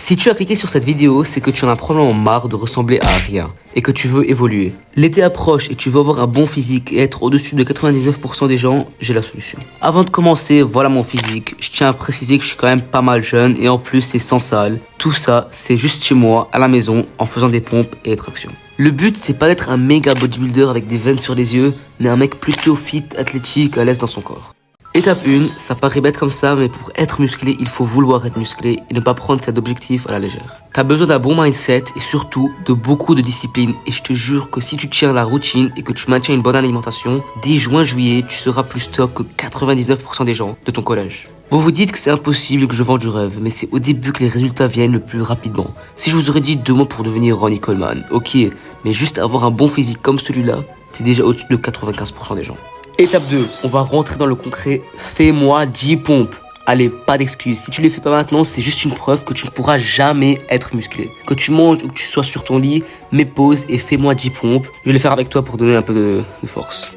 Si tu as cliqué sur cette vidéo, c'est que tu en as probablement marre de ressembler à rien et que tu veux évoluer. L'été approche et tu veux avoir un bon physique et être au-dessus de 99% des gens, j'ai la solution. Avant de commencer, voilà mon physique. Je tiens à préciser que je suis quand même pas mal jeune et en plus c'est sans salle. Tout ça, c'est juste chez moi, à la maison, en faisant des pompes et des tractions. Le but, c'est pas d'être un méga bodybuilder avec des veines sur les yeux, mais un mec plutôt fit, athlétique, à l'aise dans son corps. Étape 1, ça paraît bête comme ça, mais pour être musclé, il faut vouloir être musclé et ne pas prendre cet objectif à la légère. T'as besoin d'un bon mindset et surtout de beaucoup de discipline. Et je te jure que si tu tiens la routine et que tu maintiens une bonne alimentation, dès juin-juillet, tu seras plus stock que 99% des gens de ton collège. Vous vous dites que c'est impossible que je vende du rêve, mais c'est au début que les résultats viennent le plus rapidement. Si je vous aurais dit 2 mois pour devenir Ronnie Coleman, ok, mais juste avoir un bon physique comme celui-là, c'est déjà au-dessus de 95% des gens. Étape 2, on va rentrer dans le concret. Fais-moi 10 pompes. Allez, pas d'excuses. Si tu les fais pas maintenant, c'est juste une preuve que tu ne pourras jamais être musclé. Que tu manges ou que tu sois sur ton lit, mets pause et fais-moi 10 pompes. Je vais les faire avec toi pour donner un peu de force.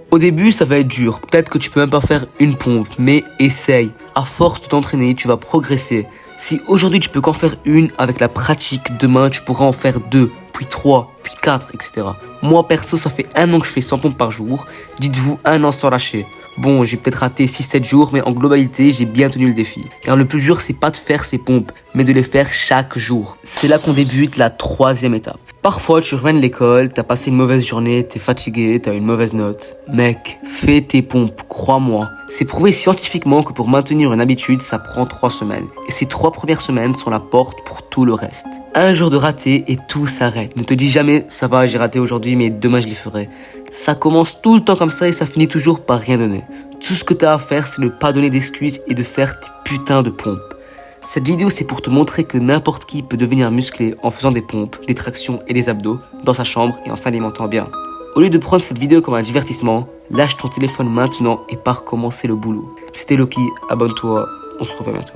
Au début, ça va être dur. Peut-être que tu peux même pas faire une pompe, mais essaye. À force de t'entraîner, tu vas progresser. Si aujourd'hui tu peux qu'en faire une, avec la pratique, demain tu pourras en faire 2, puis 3, puis 4, etc. Moi perso, ça fait 1 an que je fais 100 pompes par jour. Dites-vous 1 an sans lâcher. Bon, j'ai peut-être raté 6-7 jours, mais en globalité, j'ai bien tenu le défi. Car le plus dur, c'est pas de faire ces pompes, mais de les faire chaque jour. C'est là qu'on débute la 3e étape. Parfois, tu reviens de l'école, t'as passé une mauvaise journée, t'es fatigué, t'as une mauvaise note. Mec, fais tes pompes, crois-moi. C'est prouvé scientifiquement que pour maintenir une habitude, ça prend 3 semaines. Et ces 3 premières semaines sont la porte pour tout le reste. Un jour de raté et tout s'arrête. Ne te dis jamais, ça va, j'ai raté aujourd'hui, mais demain je les ferai. Ça commence tout le temps comme ça et ça finit toujours par rien donner. Tout ce que t'as à faire, c'est ne pas donner d'excuses et de faire tes putains de pompes. Cette vidéo, c'est pour te montrer que n'importe qui peut devenir musclé en faisant des pompes, des tractions et des abdos dans sa chambre et en s'alimentant bien. Au lieu de prendre cette vidéo comme un divertissement, lâche ton téléphone maintenant et pars commencer le boulot. C'était Loki, abonne-toi, on se revoit bientôt.